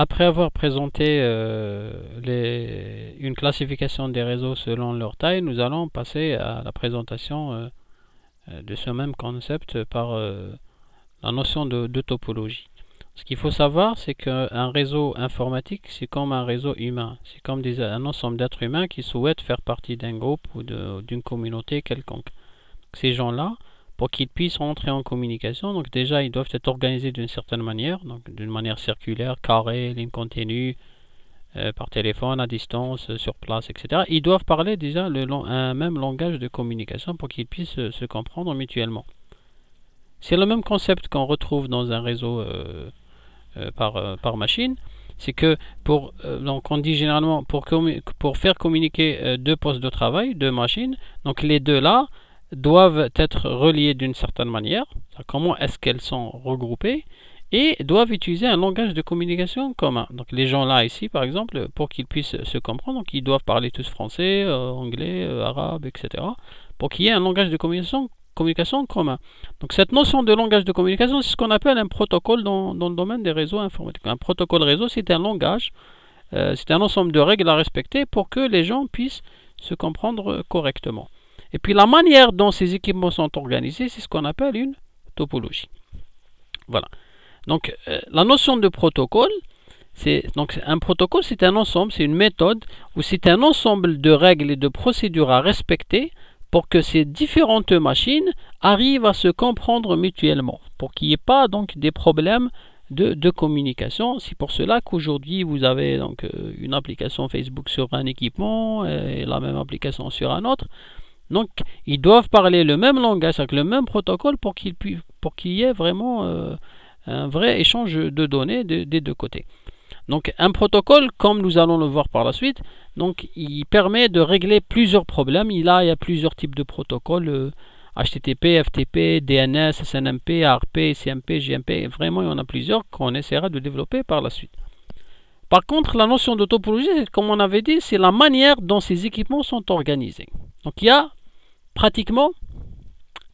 après avoir présenté une classification des réseaux selon leur taille, nous allons passer à la présentation de ce même concept par la notion de topologie. Ce qu'il faut savoir, c'est qu'un réseau informatique, c'est comme un réseau humain. C'est comme un ensemble d'êtres humains qui souhaitent faire partie d'un groupe ou d'une communauté quelconque. Ces gens-là, pour qu'ils puissent rentrer en communication, donc déjà ils doivent être organisés d'une certaine manière, donc d'une manière circulaire, carrée, ligne continue, par téléphone, à distance, sur place, etc. Ils doivent parler déjà un même langage de communication pour qu'ils puissent se comprendre mutuellement. C'est le même concept qu'on retrouve dans un réseau par machine. C'est que donc on dit généralement pour faire communiquer deux postes de travail, deux machines, donc les deux là doivent être reliées d'une certaine manière. Comment est-ce qu'elles sont regroupées? Et doivent utiliser un langage de communication commun. Donc les gens là ici par exemple, pour qu'ils puissent se comprendre, donc ils doivent parler tous français, anglais, arabe, etc. pour qu'il y ait un langage de communication commun. Donc cette notion de langage de communication, c'est ce qu'on appelle un protocole dans le domaine des réseaux informatiques. Un protocole réseau, c'est un langage, c'est un ensemble de règles à respecter pour que les gens puissent se comprendre correctement. Et puis la manière dont ces équipements sont organisés, c'est ce qu'on appelle une topologie. Voilà. Donc la notion de protocole, un protocole, c'est un ensemble, c'est une méthode, ou c'est un ensemble de règles et de procédures à respecter pour que ces différentes machines arrivent à se comprendre mutuellement, pour qu'il n'y ait pas donc des problèmes de communication. C'est pour cela qu'aujourd'hui vous avez donc une application Facebook sur un équipement et la même application sur un autre. Donc ils doivent parler le même langage avec le même protocole pour qu'il y ait vraiment un vrai échange de données des deux côtés. Donc un protocole, comme nous allons le voir par la suite, donc il permet de régler plusieurs problèmes. Il y a plusieurs types de protocoles, HTTP, FTP, DNS, SNMP, ARP, CMP, JMP, vraiment il y en a plusieurs qu'on essaiera de développer par la suite. Par contre, la notion de topologie, comme on avait dit, c'est la manière dont ces équipements sont organisés. Donc il y a pratiquement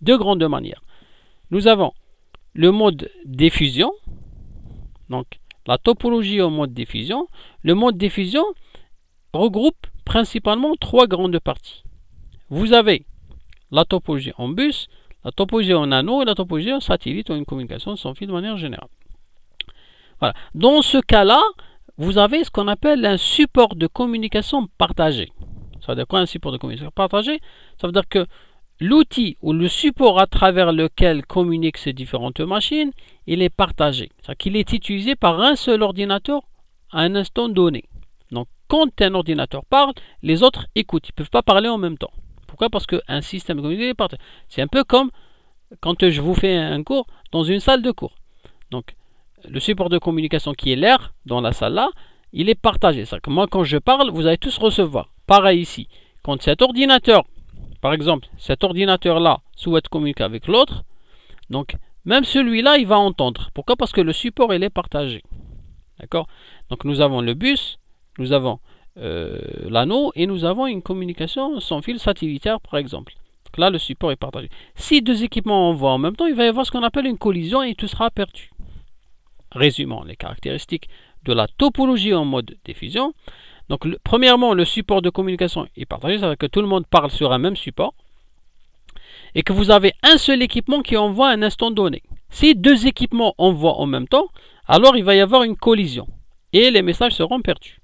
deux grandes manières. Nous avons le mode diffusion, donc la topologie au mode diffusion. Le mode diffusion regroupe principalement trois grandes parties. Vous avez la topologie en bus, la topologie en anneau et la topologie en satellite ou une communication sans fil de manière générale. Voilà. Dans ce cas-là, vous avez ce qu'on appelle un support de communication partagé. Ça veut dire quoi un support de communication partagé? Ça veut dire que l'outil ou le support à travers lequel communiquent ces différentes machines, il est partagé. C'est-à-dire qu'il est utilisé par un seul ordinateur à un instant donné. Donc, quand un ordinateur parle, les autres écoutent. Ils ne peuvent pas parler en même temps. Pourquoi? Parce qu'un système de communication est partagé. C'est un peu comme quand je vous fais un cours dans une salle de cours. Donc, le support de communication qui est l'air dans la salle là, il est partagé. C'est-à-dire que moi, quand je parle, vous allez tous recevoir. Pareil ici. Quand cet ordinateur, par exemple, cet ordinateur-là souhaite communiquer avec l'autre, donc même celui-là, il va entendre. Pourquoi? Parce que le support, il est partagé. D'accord? Donc nous avons le bus, nous avons l'anneau et nous avons une communication sans fil satellitaire, par exemple. Donc là, le support est partagé. Si deux équipements envoient en même temps, il va y avoir ce qu'on appelle une collision et tout sera perdu. Résumons les caractéristiques de la topologie en mode diffusion. Donc, premièrement, le support de communication est partagé, c'est-à-dire que tout le monde parle sur un même support et que vous avez un seul équipement qui envoie à un instant donné. Si deux équipements envoient en même temps, alors il va y avoir une collision et les messages seront perdus.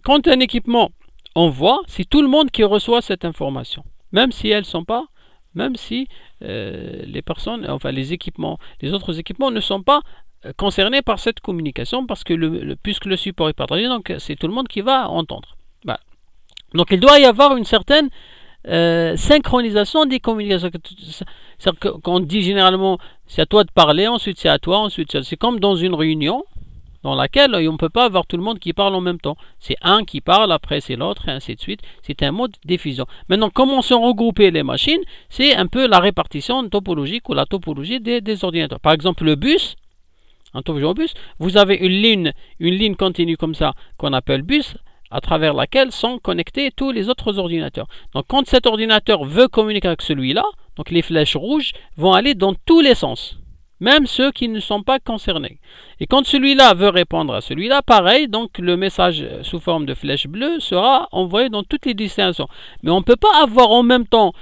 Quand un équipement envoie, c'est tout le monde qui reçoit cette information, même si elles sont pas, même si les personnes, enfin les autres équipements ne sont pas concernés par cette communication parce que puisque le support est partagé, donc c'est tout le monde qui va entendre. Voilà. Donc il doit y avoir une certaine synchronisation des communications. C'est-à-dire qu'on dit généralement c'est à toi de parler, ensuite c'est à toi, ensuite c'est comme dans une réunion dans laquelle on ne peut pas avoir tout le monde qui parle en même temps. C'est un qui parle, après c'est l'autre, et ainsi de suite. C'est un mode de diffusion. Maintenant, comment sont regroupées les machines? C'est un peu la répartition topologique ou la topologie des ordinateurs. Par exemple, le bus, en topologie au bus, vous avez une ligne continue comme ça qu'on appelle bus, à travers laquelle sont connectés tous les autres ordinateurs. Donc, quand cet ordinateur veut communiquer avec celui-là, donc les flèches rouges vont aller dans tous les sens. même ceux qui ne sont pas concernés. Et quand celui-là veut répondre à celui-là, pareil, donc le message sous forme de flèche bleue sera envoyé dans toutes les destinations. Mais on ne peut pas avoir en même temps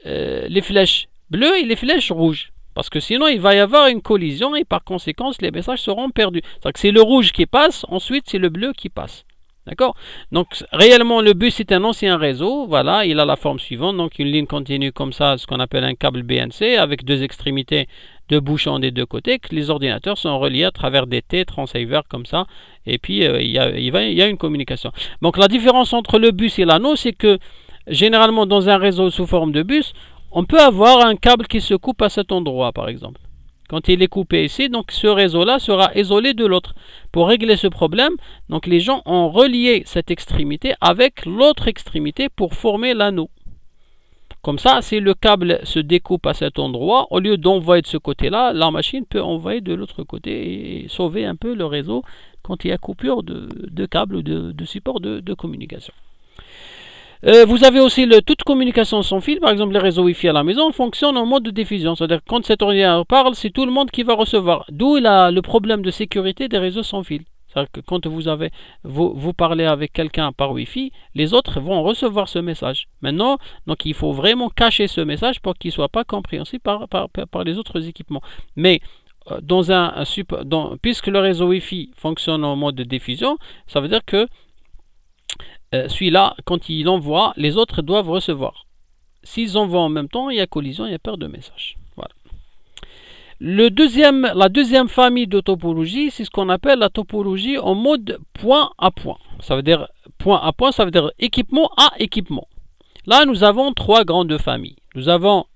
les flèches bleues et les flèches rouges. Parce que sinon, il va y avoir une collision et par conséquent, les messages seront perdus. C'est le rouge qui passe, ensuite c'est le bleu qui passe. D'accord? Donc, réellement, le bus est un ancien réseau. Voilà, il a la forme suivante. Donc, une ligne continue comme ça, ce qu'on appelle un câble BNC, avec deux extrémités de bouchons des deux côtés, que les ordinateurs sont reliés à travers des T transceivers comme ça. Et puis, il y a une communication. Donc, la différence entre le bus et l'anneau, c'est que, généralement, dans un réseau sous forme de bus, on peut avoir un câble qui se coupe à cet endroit, par exemple. Quand il est coupé ici, donc ce réseau-là sera isolé de l'autre. Pour régler ce problème, donc les gens ont relié cette extrémité avec l'autre extrémité pour former l'anneau. Comme ça, si le câble se découpe à cet endroit, au lieu d'envoyer de ce côté-là, la machine peut envoyer de l'autre côté et sauver un peu le réseau quand il y a coupure de câble ou de support de communication. Vous avez aussi toute communication sans fil, par exemple les réseaux Wi-Fi à la maison fonctionnent en mode de diffusion, c'est-à-dire que quand cet ordinateur parle, c'est tout le monde qui va recevoir. D'où le problème de sécurité des réseaux sans fil. C'est-à-dire que quand vous parlez avec quelqu'un par Wi-Fi, les autres vont recevoir ce message. Maintenant, donc il faut vraiment cacher ce message pour qu'il ne soit pas compréhensible par les autres équipements. Mais puisque le réseau Wi-Fi fonctionne en mode de diffusion, ça veut dire que celui-là, quand il envoie, les autres doivent recevoir. S'ils envoient en même temps, il y a collision, il y a perte de message. Voilà. La deuxième famille de topologie, c'est ce qu'on appelle la topologie en mode point à point. Ça veut dire point à point, ça veut dire équipement à équipement. Là, nous avons trois grandes familles. Nous avons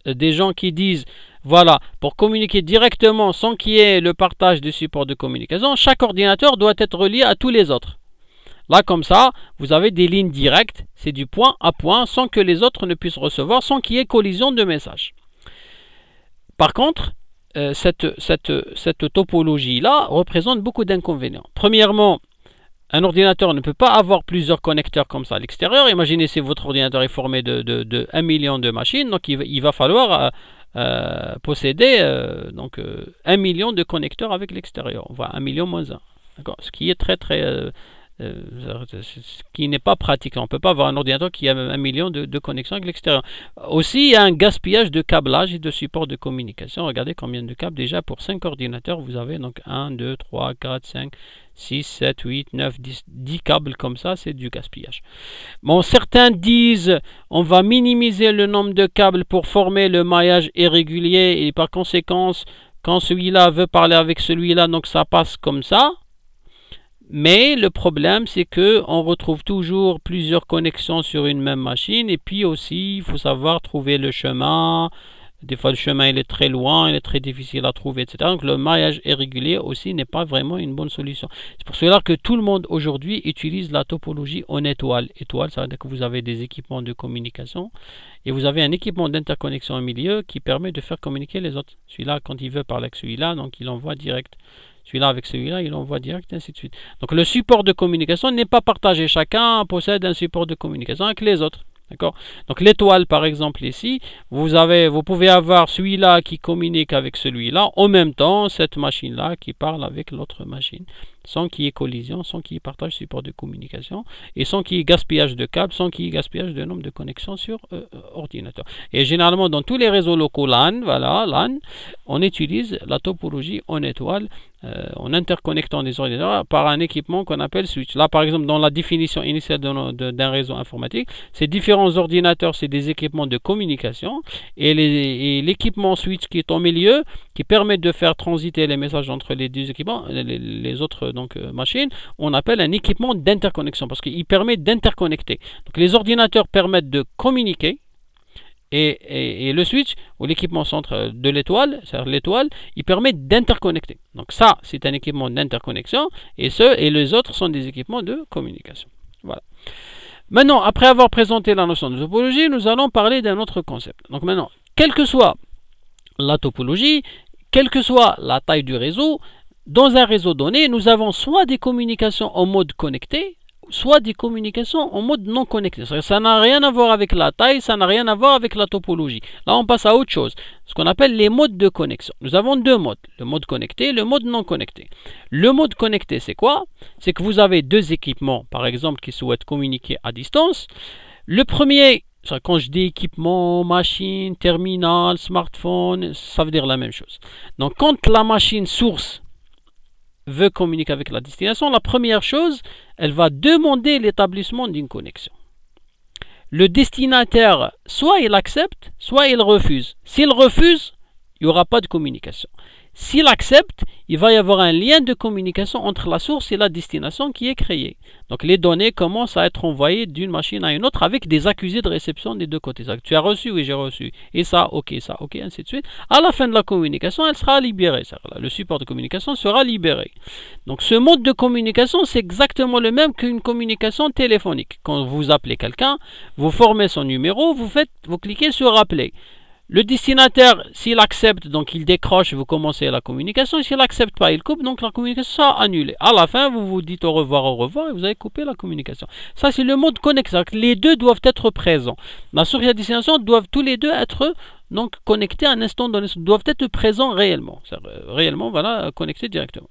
des gens qui disent, voilà, pour communiquer directement sans qu'il y ait le partage de supports de communication, chaque ordinateur doit être relié à tous les autres. Là, comme ça, vous avez des lignes directes, c'est du point à point, sans que les autres ne puissent recevoir, sans qu'il y ait collision de messages. Par contre, cette topologie-là représente beaucoup d'inconvénients. Premièrement, un ordinateur ne peut pas avoir plusieurs connecteurs comme ça à l'extérieur. Imaginez si votre ordinateur est formé de 1 million de machines, donc il va falloir posséder 1 million de connecteurs avec l'extérieur. On voit 1 million moins 1. Ce qui est ce qui n'est pas pratique. On ne peut pas avoir un ordinateur qui a 1 million de connexions avec l'extérieur. Aussi, il y a un gaspillage de câblage et de support de communication. Regardez combien de câbles. Déjà, pour 5 ordinateurs, vous avez donc 1, 2, 3, 4, 5, 6, 7, 8, 9, 10 câbles comme ça. C'est du gaspillage. Bon, certains disent on va minimiser le nombre de câbles pour former le maillage irrégulier et par conséquent, quand celui-là veut parler avec celui-là, donc ça passe comme ça. Mais le problème, c'est qu'on retrouve toujours plusieurs connexions sur une même machine. Et puis aussi, il faut savoir trouver le chemin. Des fois, le chemin il est très loin, il est très difficile à trouver, etc. Donc, le maillage irrégulier aussi n'est pas vraiment une bonne solution. C'est pour cela que tout le monde aujourd'hui utilise la topologie en étoile. Étoile, ça veut dire que vous avez des équipements de communication et vous avez un équipement d'interconnexion au milieu qui permet de faire communiquer les autres. Celui-là, quand il veut parler avec celui-là, donc il envoie direct. Celui-là avec celui-là, il envoie direct, et ainsi de suite. Donc le support de communication n'est pas partagé. Chacun possède un support de communication avec les autres. D'accord? Donc l'étoile, par exemple, ici, vous pouvez avoir celui-là qui communique avec celui-là, en même temps, cette machine-là qui parle avec l'autre machine, sans qu'il y ait collision, sans qu'il y ait partage support de communication, et sans qu'il y ait gaspillage de câbles, sans qu'il y ait gaspillage de nombre de connexions sur ordinateur. Et généralement, dans tous les réseaux locaux LAN, voilà, LAN, on utilise la topologie en étoile, en interconnectant des ordinateurs par un équipement qu'on appelle switch. Là, par exemple, dans la définition initiale d'un réseau informatique, ces différents ordinateurs, c'est des équipements de communication, et l'équipement switch qui est au milieu, qui permet de faire transiter les messages entre les deux équipements, les autres machines, on appelle un équipement d'interconnexion, parce qu'il permet d'interconnecter. Donc les ordinateurs permettent de communiquer, et le switch, ou l'équipement centre de l'étoile, c'est-à-dire l'étoile, il permet d'interconnecter. Donc ça, c'est un équipement d'interconnexion, et les autres sont des équipements de communication. Voilà. Maintenant, après avoir présenté la notion de topologie, nous allons parler d'un autre concept. Donc maintenant, quelle que soit la topologie, quelle que soit la taille du réseau, dans un réseau donné, nous avons soit des communications en mode connecté, soit des communications en mode non connecté. Ça n'a rien à voir avec la taille, ça n'a rien à voir avec la topologie. Là, on passe à autre chose, ce qu'on appelle les modes de connexion. Nous avons deux modes, le mode connecté et le mode non connecté. Le mode connecté, c'est quoi? C'est que vous avez deux équipements, par exemple, qui souhaitent communiquer à distance. Le premier, quand je dis équipement, machine, terminal, smartphone, ça veut dire la même chose. Donc, quand la machine source veut communiquer avec la destination, la première chose, elle va demander l'établissement d'une connexion. Le destinataire, soit il accepte, soit il refuse. S'il refuse, il n'y aura pas de communication. S'il accepte, il va y avoir un lien de communication entre la source et la destination qui est créée. Donc les données commencent à être envoyées d'une machine à une autre avec des accusés de réception des deux côtés. Tu as reçu? Oui, j'ai reçu. Et ça, ok, ainsi de suite. À la fin de la communication, elle sera libérée. Le support de communication sera libéré. Donc ce mode de communication, c'est exactement le même qu'une communication téléphonique. Quand vous appelez quelqu'un, vous formez son numéro, vous cliquez sur appeler. Le destinataire, s'il accepte, donc il décroche, vous commencez la communication. S'il n'accepte pas, il coupe, donc la communication sera annulée. À la fin, vous vous dites au revoir, et vous avez coupé la communication. Ça, c'est le mode connexion. Les deux doivent être présents. La source et la destination doivent tous les deux être donc, connectés à un instant donné, doivent être présents réellement. Réellement, voilà, connectés directement.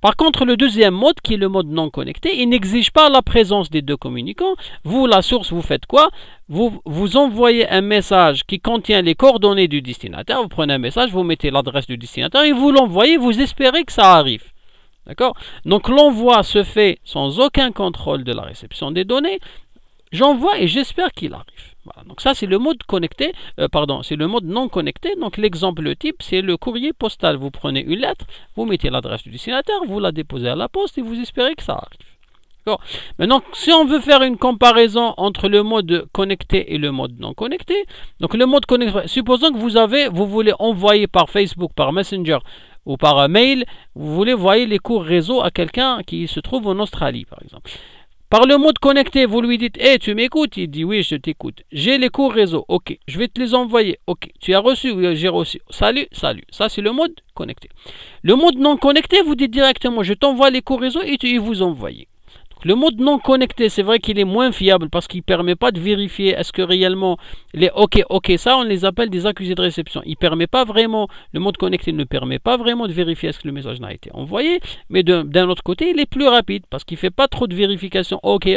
Par contre, le deuxième mode, qui est le mode non connecté, il n'exige pas la présence des deux communicants. Vous, la source, vous faites quoi? Vous envoyez un message qui contient les coordonnées du destinataire. Vous prenez un message, vous mettez l'adresse du destinataire et vous l'envoyez, vous espérez que ça arrive. D'accord? Donc l'envoi se fait sans aucun contrôle de la réception des données. J'envoie et j'espère qu'il arrive. Voilà. Donc ça c'est le mode connecté, c'est le mode non connecté. Donc l'exemple type c'est le courrier postal. Vous prenez une lettre, vous mettez l'adresse du destinataire, vous la déposez à la poste et vous espérez que ça arrive. Maintenant, si on veut faire une comparaison entre le mode connecté et le mode non connecté, donc le mode connecté, supposons que vous voulez envoyer par Facebook, par Messenger ou par mail, vous voulez envoyer les cours réseau à quelqu'un qui se trouve en Australie par exemple. Par le mode connecté, vous lui dites, hey, tu m'écoutes? Il dit, oui, je t'écoute. J'ai les cours réseau, ok. Je vais te les envoyer, ok. Tu as reçu? Oui, j'ai reçu. Salut. Ça, c'est le mode connecté. Le mode non connecté, vous dites directement, je t'envoie les cours réseau et vous envoyez. Le mode non connecté, c'est vrai qu'il est moins fiable parce qu'il ne permet pas de vérifier est-ce que réellement les OK, ça on les appelle des accusés de réception. Il permet pas vraiment, le mode connecté ne permet pas vraiment de vérifier est-ce que le message n'a été envoyé, mais d'un autre côté, il est plus rapide parce qu'il ne fait pas trop de vérification, OK,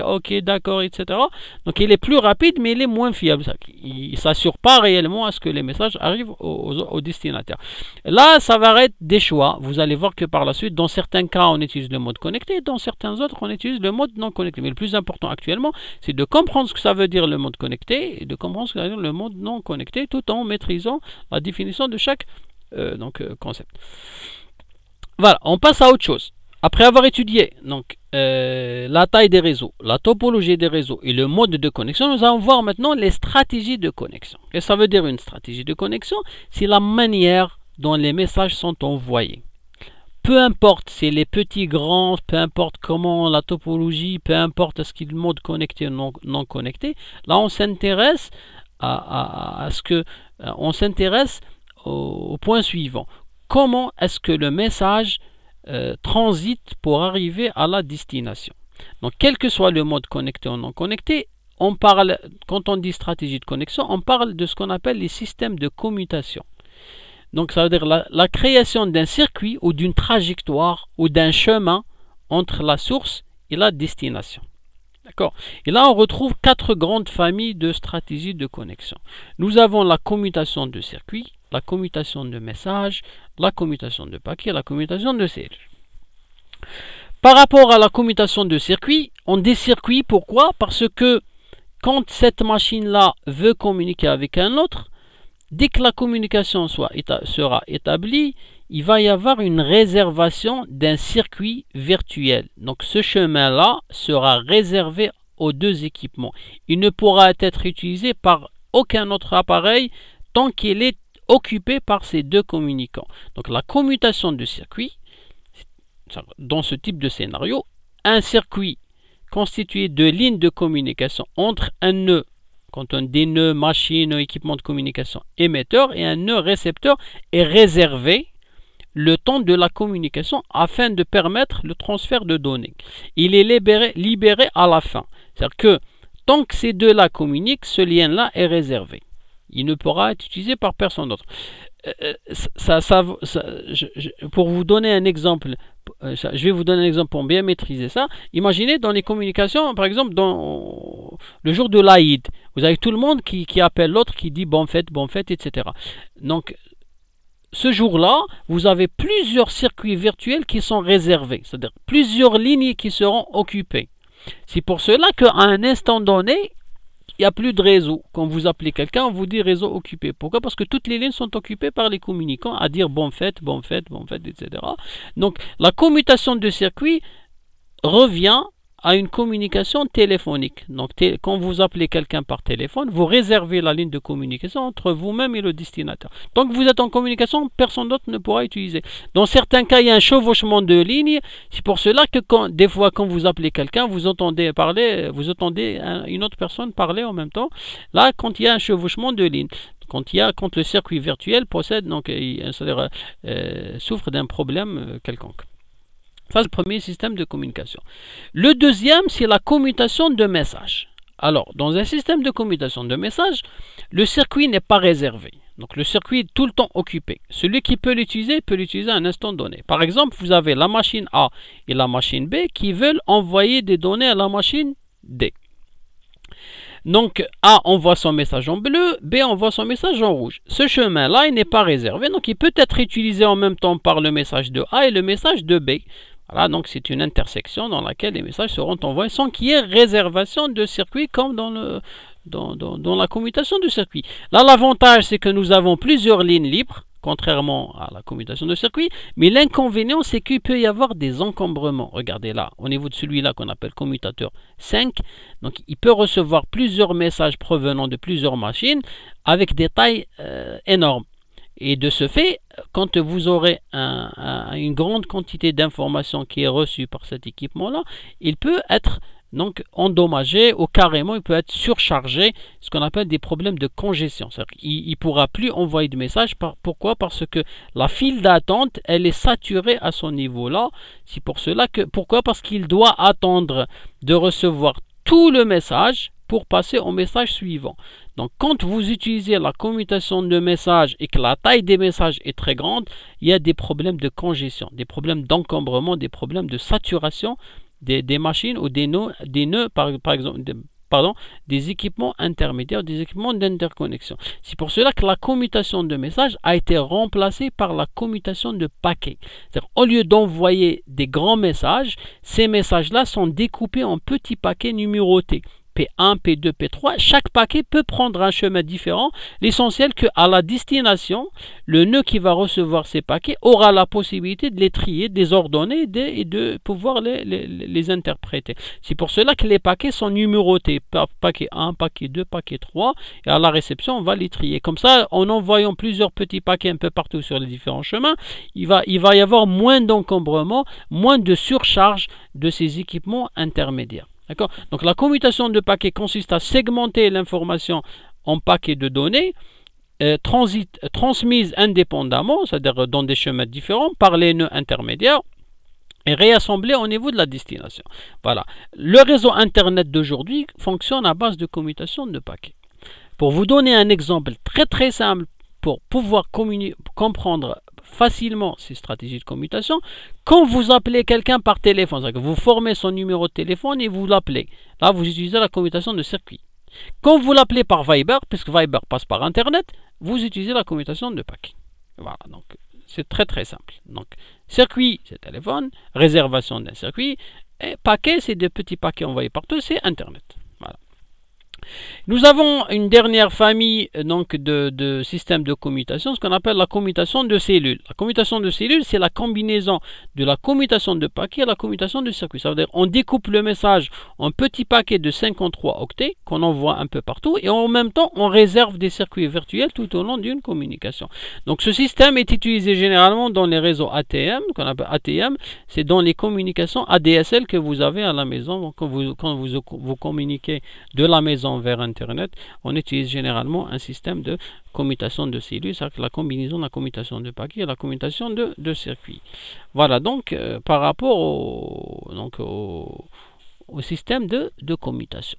d'accord, etc. Donc il est plus rapide, mais il est moins fiable. Il ne s'assure pas réellement à ce que les messages arrivent au destinataire. Là, ça va être des choix. Vous allez voir que par la suite, dans certains cas, on utilise le mode connecté, dans certains autres, on utilise le mode non connecté. Mais le plus important actuellement, c'est de comprendre ce que ça veut dire le mode connecté et de comprendre ce que ça veut dire le mode non connecté tout en maîtrisant la définition de chaque concept. Voilà, on passe à autre chose. Après avoir étudié la taille des réseaux, la topologie des réseaux et le mode de connexion, nous allons voir maintenant les stratégies de connexion. Et ça veut dire une stratégie de connexion, c'est la manière dont les messages sont envoyés. Peu importe si les petits, grands, peu importe comment la topologie, peu importe ce qu'il est mode connecté ou non connecté, là on s'intéresse au point suivant. Comment est-ce que le message transite pour arriver à la destination? Donc quel que soit le mode connecté ou non connecté, quand on dit stratégie de connexion, on parle de ce qu'on appelle les systèmes de commutation. Donc ça veut dire la création d'un circuit ou d'une trajectoire ou d'un chemin entre la source et la destination. D'accord? Et là on retrouve 4 grandes familles de stratégies de connexion. Nous avons la commutation de circuit, la commutation de messages, la commutation de paquets, la commutation de séries. Par rapport à la commutation de circuit, on dit circuit, pourquoi? Parce que quand cette machine-là veut communiquer avec un autre, dès que la communication sera établie, il va y avoir une réservation d'un circuit virtuel. Donc ce chemin-là sera réservé aux deux équipements. Il ne pourra être utilisé par aucun autre appareil tant qu'il est occupé par ces deux communicants. Donc la commutation de circuit, dans ce type de scénario, un circuit constitué de lignes de communication entre un nœud, quand on dit nœud, machine, équipement de communication émetteur, et un nœud récepteur est réservé le temps de la communication afin de permettre le transfert de données. Il est libéré à la fin. C'est-à-dire que tant que ces deux-là communiquent, ce lien-là est réservé. Il ne pourra être utilisé par personne d'autre. Pour vous donner un exemple, je vais vous donner un exemple pour bien maîtriser ça. Imaginez dans les communications, par exemple, dans le jour de l'Aïd, vous avez tout le monde qui appelle l'autre, qui dit bonne fête, etc. Donc, ce jour-là, vous avez plusieurs circuits virtuels qui sont réservés, c'est-à-dire plusieurs lignes qui seront occupées. C'est pour cela qu'à un instant donné, il n'y a plus de réseau. Quand vous appelez quelqu'un, on vous dit réseau occupé. Pourquoi? Parce que toutes les lignes sont occupées par les communicants à dire bonne fête, etc. Donc, la commutation de circuit revient à une communication téléphonique. Donc, quand vous appelez quelqu'un par téléphone, vous réservez la ligne de communication entre vous-même et le destinataire. Tant que vous êtes en communication, personne d'autre ne pourra utiliser. Dans certains cas, il y a un chevauchement de lignes. C'est pour cela que des fois, quand vous appelez quelqu'un, vous entendez une autre personne parler en même temps. Là, quand il y a un chevauchement de lignes. Quand le circuit virtuel souffre d'un problème quelconque. Ça, c'est le premier système de communication. Le deuxième, c'est la commutation de messages. Alors, dans un système de commutation de messages, le circuit n'est pas réservé. Donc, le circuit est tout le temps occupé. Celui qui peut l'utiliser à un instant donné. Par exemple, vous avez la machine A et la machine B qui veulent envoyer des données à la machine D. Donc, A envoie son message en bleu, B envoie son message en rouge. Ce chemin-là, il n'est pas réservé. Donc, il peut être utilisé en même temps par le message de A et le message de B. Voilà, donc c'est une intersection dans laquelle les messages seront envoyés sans qu'il y ait réservation de circuit comme dans la commutation de circuit. Là, l'avantage, c'est que nous avons plusieurs lignes libres, contrairement à la commutation de circuit, mais l'inconvénient, c'est qu'il peut y avoir des encombrements. Regardez là, au niveau de celui-là qu'on appelle commutateur 5, donc il peut recevoir plusieurs messages provenant de plusieurs machines avec des tailles énormes. Et de ce fait, quand vous aurez une grande quantité d'informations qui est reçue par cet équipement-là, il peut être donc endommagé ou carrément il peut être surchargé, ce qu'on appelle des problèmes de congestion. Il ne pourra plus envoyer de messages. Pourquoi? Parce que la file d'attente, elle est saturée à son niveau-là. C'est pour cela que, pourquoi? Parce qu'il doit attendre de recevoir tout le message pour passer au message suivant. Donc, quand vous utilisez la commutation de messages et que la taille des messages est très grande, il y a des problèmes de congestion, des problèmes d'encombrement, des problèmes de saturation des machines ou des nœuds, par exemple, des équipements intermédiaires, des équipements d'interconnexion. C'est pour cela que la commutation de messages a été remplacée par la commutation de paquets. C'est-à-dire, au lieu d'envoyer des grands messages, ces messages-là sont découpés en petits paquets numérotés. P1, P2, P3, chaque paquet peut prendre un chemin différent. L'essentiel qu'à la destination, le nœud qui va recevoir ces paquets aura la possibilité de les trier, de les ordonner et de pouvoir les interpréter. C'est pour cela que les paquets sont numérotés. Paquet 1, paquet 2, paquet 3. Et à la réception, on va les trier. Comme ça, en envoyant plusieurs petits paquets un peu partout sur les différents chemins, il va y avoir moins d'encombrement, moins de surcharge de ces équipements intermédiaires. Donc la commutation de paquets consiste à segmenter l'information en paquets de données transmises indépendamment, c'est-à-dire dans des chemins différents par les nœuds intermédiaires et réassemblées au niveau de la destination. Voilà. Le réseau Internet d'aujourd'hui fonctionne à base de commutation de paquets. Pour vous donner un exemple très simple pour pouvoir comprendre facilement ces stratégies de commutation, quand vous appelez quelqu'un par téléphone, c'est-à-dire que vous formez son numéro de téléphone et vous l'appelez, là vous utilisez la commutation de circuit. Quand vous l'appelez par Viber, puisque Viber passe par Internet, vous utilisez la commutation de paquet. Voilà, donc c'est très simple. Donc circuit, c'est téléphone, réservation d'un circuit, et paquet, c'est des petits paquets envoyés partout, c'est Internet. Voilà. Nous avons une dernière famille donc, de systèmes de commutation, ce qu'on appelle la commutation de cellules. La commutation de cellules, c'est la combinaison de la commutation de paquets et la commutation de circuits. Ça veut dire qu'on découpe le message en petits paquets de 53 octets qu'on envoie un peu partout et en même temps, on réserve des circuits virtuels tout au long d'une communication. Donc ce système est utilisé généralement dans les réseaux ATM, qu'on appelle ATM, c'est dans les communications ADSL que vous avez à la maison. Donc, quand vous communiquez de la maison communication vers Internet, on utilise généralement un système de commutation de cellules, c'est-à-dire la combinaison de la commutation de paquets et la commutation de circuits. Voilà, donc par rapport au système de commutation.